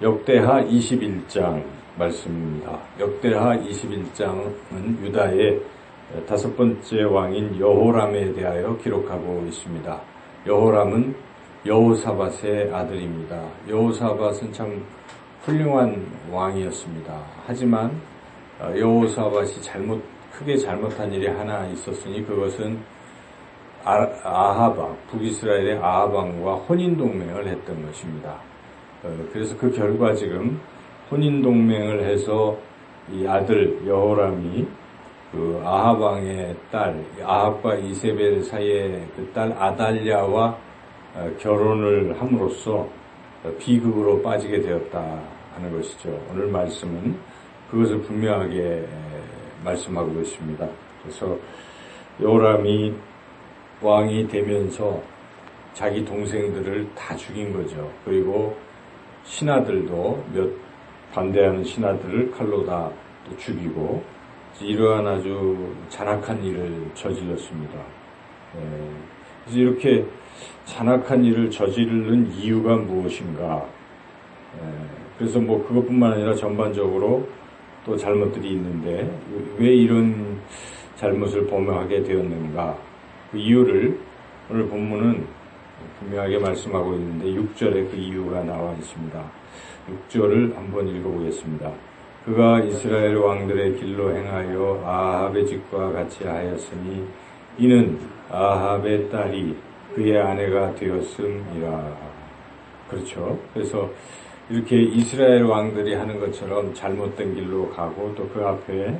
역대하 21장 말씀입니다. 역대하 21장은 유다의 다섯 번째 왕인 여호람에 대하여 기록하고 있습니다. 여호람은 여호사밧의 아들입니다. 여호사밧은 참 훌륭한 왕이었습니다. 하지만 여호사밧이 크게 잘못한 일이 하나 있었으니 그것은 아하방, 북이스라엘의 아하방과 혼인동맹을 했던 것입니다. 그래서 그 결과 지금 혼인동맹을 해서 이 아들 여호람이 그 아하방의 딸, 아합과 이세벨 사이의 그 딸 아달랴와 결혼을 함으로써 비극으로 빠지게 되었다 하는 것이죠. 오늘 말씀은 그것을 분명하게 말씀하고 있습니다. 그래서 여호람이 왕이 되면서 자기 동생들을 다 죽인 거죠. 그리고 신하들도 반대하는 신하들을 칼로 다 또 죽이고 이러한 아주 잔악한 일을 저질렀습니다. 그래서 이렇게 잔악한 일을 저지르는 이유가 무엇인가? 그래서 그것뿐만 아니라 전반적으로 또 잘못들이 있는데 왜 이런 잘못을 범하게 되었는가? 그 이유를 오늘 본문은 분명하게 말씀하고 있는데 6절에 그 이유가 나와 있습니다. 6절을 한번 읽어보겠습니다. 그가 이스라엘 왕들의 길로 행하여 아합의 짓과 같이 하였으니 이는 아합의 딸이 그의 아내가 되었음이라. 그렇죠. 그래서 이렇게 이스라엘 왕들이 하는 것처럼 잘못된 길로 가고 또 그 앞에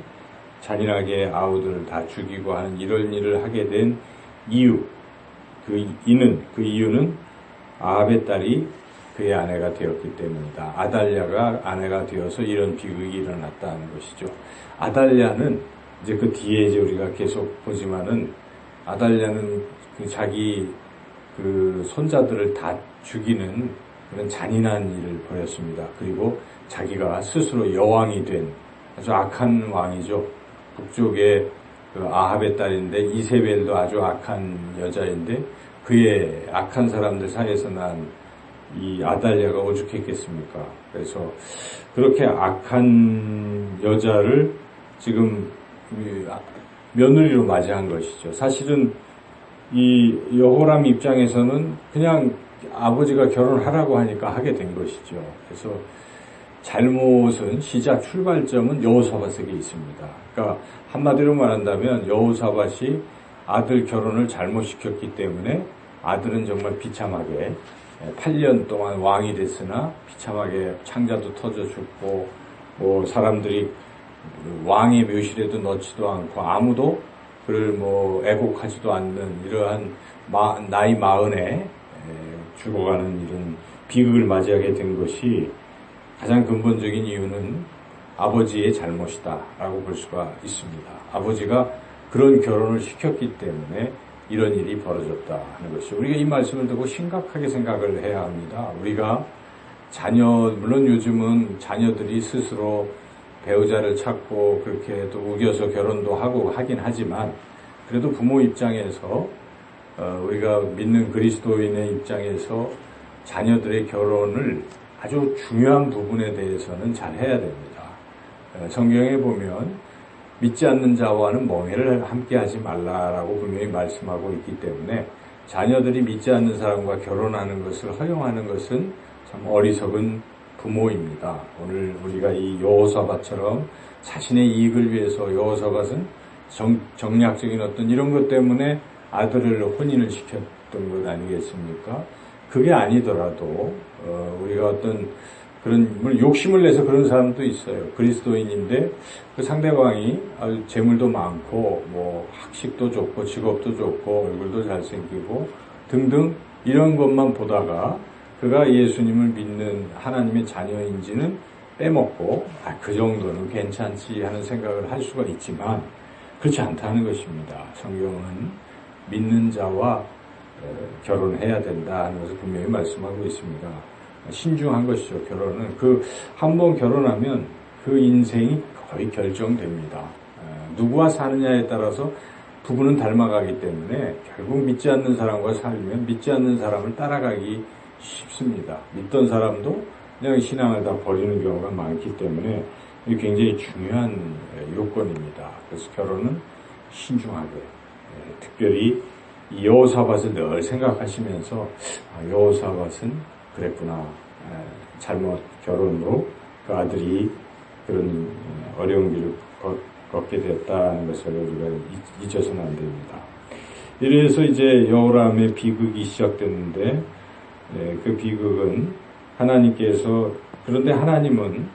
잔인하게 아우들을 다 죽이고 하는 이런 일을 하게 된 이유, 그 이유는 아합의 딸이 그의 아내가 되었기 때문이다. 아달랴가 아내가 되어서 이런 비극이 일어났다는 것이죠. 아달랴는 이제 그 뒤에 우리가 계속 보지만은 아달랴는 자기 손자들을 다 죽이는 그런 잔인한 일을 벌였습니다. 그리고 자기가 스스로 여왕이 된 아주 악한 왕이죠. 북쪽의 그 아합의 딸인데 이세벨도 아주 악한 여자인데 그의 악한 사람들 사이에서 난 이 아달랴가 오죽했겠습니까? 그래서 그렇게 악한 여자를 지금 며느리로 맞이한 것이죠. 사실은 이 여호람 입장에서는 그냥 아버지가 결혼하라고 하니까 하게 된 것이죠. 그래서 잘못은 출발점은 여호사밧에게 있습니다. 그러니까 한마디로 말한다면 여호사밧이 아들 결혼을 잘못시켰기 때문에 아들은 정말 비참하게 8년 동안 왕이 됐으나 비참하게 창자도 터져 죽고 사람들이 왕의 묘실에도 넣지도 않고 아무도 그를 애곡하지도 않는 이러한 나이 40에 죽어가는 이런 비극을 맞이하게 된 것이 가장 근본적인 이유는 아버지의 잘못이다라고 볼 수가 있습니다. 아버지가 그런 결혼을 시켰기 때문에 이런 일이 벌어졌다 하는 것이죠. 우리가 이 말씀을 듣고 심각하게 생각을 해야 합니다. 우리가 물론 요즘은 자녀들이 스스로 배우자를 찾고 그렇게 또 우겨서 결혼도 하고 하긴 하지만 그래도 부모 입장에서 우리가 믿는 그리스도인의 입장에서 자녀들의 결혼을 아주 중요한 부분에 대해서는 잘 해야 됩니다. 성경에 보면 믿지 않는 자와는 멍해를 함께 하지 말라라고 분명히 말씀하고 있기 때문에 자녀들이 믿지 않는 사람과 결혼하는 것을 허용하는 것은 참 어리석은 부모입니다. 오늘 우리가 이 여호사밧처럼 자신의 이익을 위해서 여호사밧은 정략적인 어떤 이런 것 때문에 아들을 혼인을 시켰던 것 아니겠습니까? 그게 아니더라도 우리가 어떤 물론 욕심을 내서 그런 사람도 있어요. 그리스도인인데 그 상대방이 아주 재물도 많고 학식도 좋고 직업도 좋고 얼굴도 잘생기고 등등 이런 것만 보다가 그가 예수님을 믿는 하나님의 자녀인지는 빼먹고 그 정도는 괜찮지 하는 생각을 할 수가 있지만 그렇지 않다는 것입니다. 성경은 믿는 자와 결혼해야 된다 하는 것을 분명히 말씀하고 있습니다. 신중한 것이죠. 결혼은 한 번 결혼하면 그 인생이 거의 결정됩니다. 누구와 사느냐에 따라서 부부는 닮아가기 때문에 결국 믿지 않는 사람과 살면 믿지 않는 사람을 따라가기 쉽습니다. 믿던 사람도 그냥 신앙을 다 버리는 경우가 많기 때문에 이게 굉장히 중요한 요건입니다. 그래서 결혼은 신중하게, 특별히 이 여호사밧을 늘 생각하시면서 여호사밧은 그랬구나, 잘못 결혼으로 그 아들이 그런 어려운 길을 걷게 됐다는 것을 우리가 잊어서는 안 됩니다. 이래서 이제 여호람의 비극이 시작됐는데, 그 비극은 하나님께서, 그런데 하나님은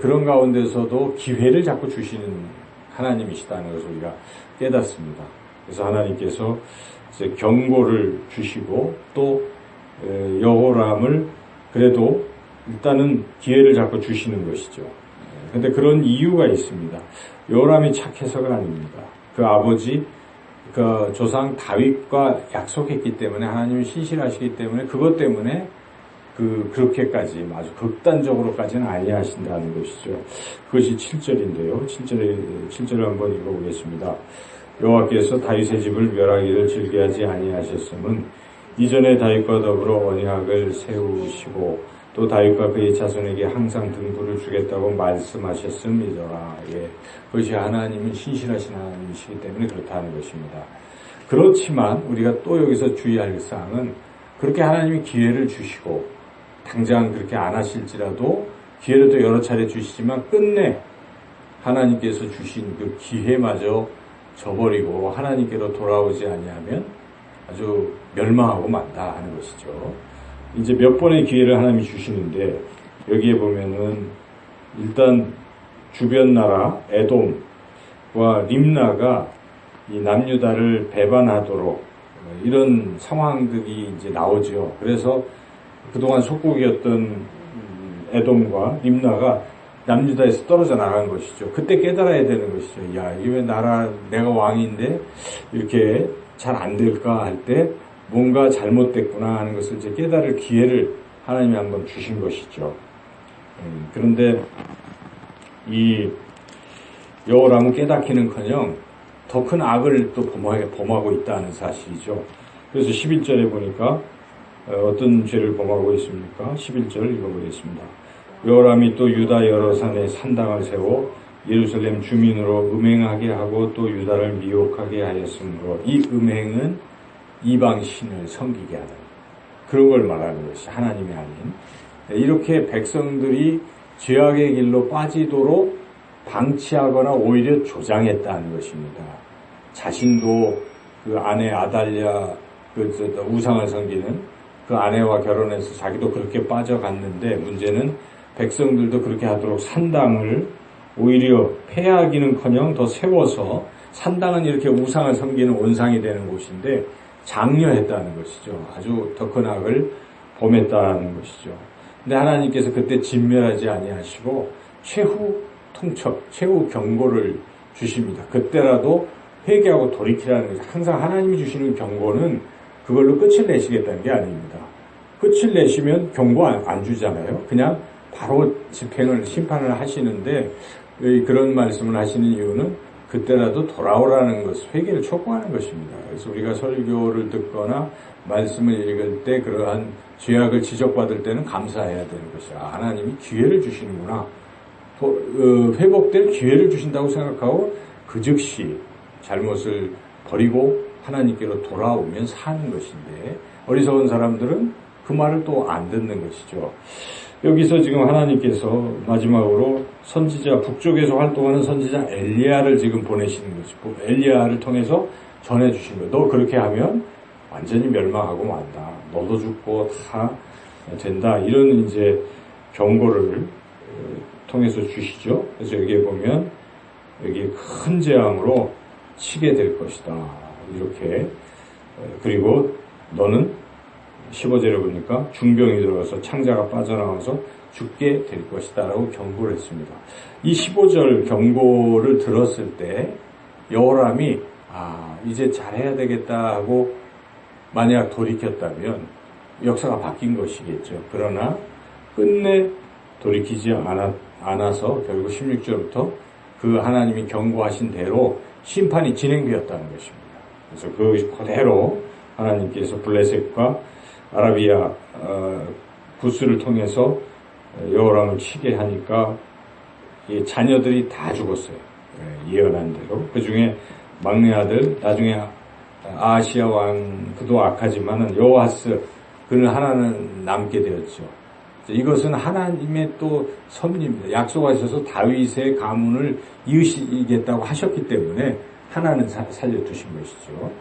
그런 가운데서도 기회를 자꾸 주시는 하나님이시다는 것을 우리가 깨닫습니다. 그래서 하나님께서 이제 경고를 주시고 또 여호람을 그래도 일단은 기회를 자꾸 주시는 것이죠. 근데 그런 이유가 있습니다. 여호람이 착해서가 아닙니다. 그 아버지, 그 조상 다윗과 약속했기 때문에, 하나님이 신실하시기 때문에, 그것 때문에 그렇게까지 아주 극단적으로까지는 아니하신다는 것이죠. 그것이 7절인데요. 7절을 한번 읽어보겠습니다. 여호와께서 다윗의 집을 멸하기를 즐겨하지 아니하셨음은 이전에 다윗과 더불어 언약을 세우시고 또 다윗과 그의 자손에게 항상 등불을 주겠다고 말씀하셨음이더라. 그것이 하나님은 신실하신 하나님이시기 때문에 그렇다는 것입니다. 그렇지만 우리가 또 여기서 주의할 사항은, 그렇게 하나님이 기회를 주시고 당장 그렇게 안 하실지라도 기회를 또 여러 차례 주시지만 끝내 하나님께서 주신 그 기회마저 저버리고 하나님께로 돌아오지 아니하면 아주 멸망하고 만다 하는 것이죠. 이제 몇 번의 기회를 하나님이 주시는데, 여기에 보면은 일단 주변 나라 에돔과 림나가 이 남유다를 배반하도록 이런 상황들이 이제 나오죠. 그래서 그동안 속국이었던 에돔과 림나가 남유다에서 떨어져 나간 것이죠. 그때 깨달아야 되는 것이죠. 야, 이게 왜 내가 왕인데 이렇게 잘 안 될까 할 때 뭔가 잘못됐구나 하는 것을 이제 깨달을 기회를 하나님이 한번 주신 것이죠. 그런데 이 여호람은 깨닫기는커녕 더 큰 악을 또 범하고 있다는 사실이죠. 그래서 11절에 보니까 어떤 죄를 범하고 있습니까? 11절 읽어보겠습니다. 여호람이 또 유다 여러 산에 산당을 세워 예루살렘 주민으로 음행하게 하고 또 유다를 미혹하게 하였으므로, 이 음행은 이방 신을 섬기게 하는 그런 걸 말하는 것이 하나님이 아닌, 이렇게 백성들이 죄악의 길로 빠지도록 방치하거나 오히려 조장했다는 것입니다. 자신도 그 아내 아달랴 우상을 섬기는 그 아내와 결혼해서 자기도 그렇게 빠져갔는데, 문제는 백성들도 그렇게 하도록 산당을 오히려 폐하기는커녕 더 세워서, 산당은 이렇게 우상을 섬기는 온상이 되는 곳인데 장려했다는 것이죠. 아주 더 큰 악을 범했다는 것이죠. 근데 하나님께서 그때 진멸하지 아니하시고 최후 통첩, 최후 경고를 주십니다. 그때라도 회개하고 돌이키라는 거죠. 항상 하나님이 주시는 경고는 그걸로 끝을 내시겠다는 게 아닙니다. 끝을 내시면 경고 안 주잖아요. 그냥 바로 심판을 하시는데, 그런 말씀을 하시는 이유는 그때라도 돌아오라는 것, 회개를 촉구하는 것입니다. 그래서 우리가 설교를 듣거나 말씀을 읽을 때 그러한 죄악을 지적받을 때는 감사해야 되는 것이야. 하나님이 기회를 주시는구나. 회복될 기회를 주신다고 생각하고 그 즉시 잘못을 버리고 하나님께로 돌아오면 사는 것인데, 어리석은 사람들은 그 말을 또 안 듣는 것이죠. 여기서 지금 하나님께서 마지막으로 선지자, 북쪽에서 활동하는 선지자 엘리야를 지금 보내시는 것이고, 엘리야를 통해서 전해주신 거예요. 너 그렇게 하면 완전히 멸망하고 만다. 너도 죽고 다 된다. 이런 이제 경고를 통해서 주시죠. 그래서 여기에 보면 여기 큰 재앙으로 치게 될 것이다. 이렇게. 그리고 너는 15절에 보니까 중병이 들어가서 창자가 빠져나와서 죽게 될 것이다 라고 경고를 했습니다. 이 15절 경고를 들었을 때 여호람이 이제 잘해야 되겠다 하고 만약 돌이켰다면 역사가 바뀐 것이겠죠. 그러나 끝내 돌이키지 않아서 결국 16절부터 그 하나님이 경고하신 대로 심판이 진행되었다는 것입니다. 그래서 그 그대로 하나님께서 블레셋과 아라비아 구스를 통해서 여호람을 치게 하니까 이 자녀들이 다 죽었어요. 예언한 대로. 그 중에 막내 아들, 나중에 아하시야 왕, 그도 악하지만은 여호아스, 그는 하나는 남게 되었죠. 이것은 하나님의 또 섭리입니다. 약속하셔서 다윗의 가문을 이으시겠다고 하셨기 때문에 하나는 살려두신 것이죠.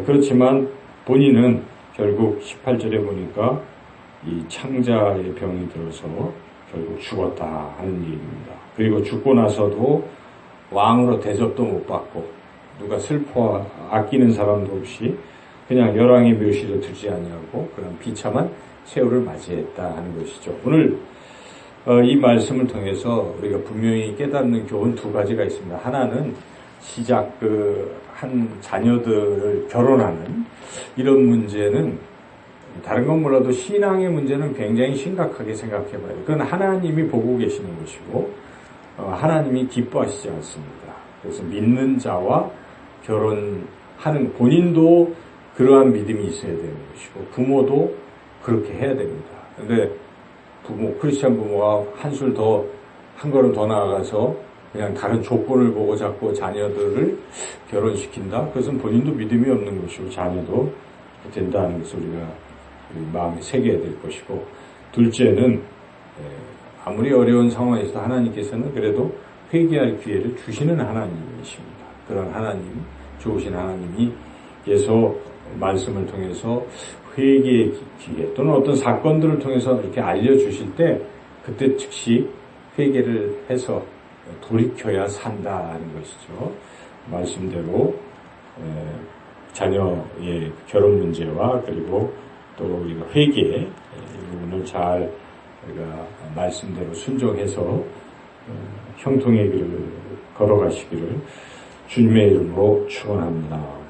그렇지만 본인은 결국 18절에 보니까 이 창자의 병이 들어서 결국 죽었다 하는 얘기입니다. 그리고 죽고 나서도 왕으로 대접도 못 받고 누가 슬퍼 아끼는 사람도 없이 그냥 열왕의 묘실에 두지 아니하고 그런 비참한 세월을 맞이했다 하는 것이죠. 오늘 이 말씀을 통해서 우리가 분명히 깨닫는 교훈 두 가지가 있습니다. 하나는 시작 한 자녀들을 결혼하는 이런 문제는 다른 건 몰라도 신앙의 문제는 굉장히 심각하게 생각해 봐요. 그건 하나님이 보고 계시는 것이고 하나님이 기뻐하시지 않습니다. 그래서 믿는 자와 결혼하는 본인도 그러한 믿음이 있어야 되는 것이고 부모도 그렇게 해야 됩니다. 근데 크리스찬 부모가 한 걸음 더 나아가서 그냥 다른 조건을 보고 자꾸 자녀들을 결혼시킨다? 그것은 본인도 믿음이 없는 것이고 자녀도 된다는 것을 우리가 마음에 새겨야 될 것이고, 둘째는 아무리 어려운 상황에서 하나님께서는 그래도 회개할 기회를 주시는 하나님이십니다. 그런 하나님, 좋으신 하나님께서 말씀을 통해서 회개의 기회 또는 어떤 사건들을 통해서 이렇게 알려주실 때 그때 즉시 회개를 해서 돌이켜야 산다는 것이죠. 말씀대로 자녀의 결혼 문제와 그리고 또 우리가 회개 이 부분을 잘 우리가 말씀대로 순종해서 형통의 길을 걸어가시기를 주님의 이름으로 축원합니다.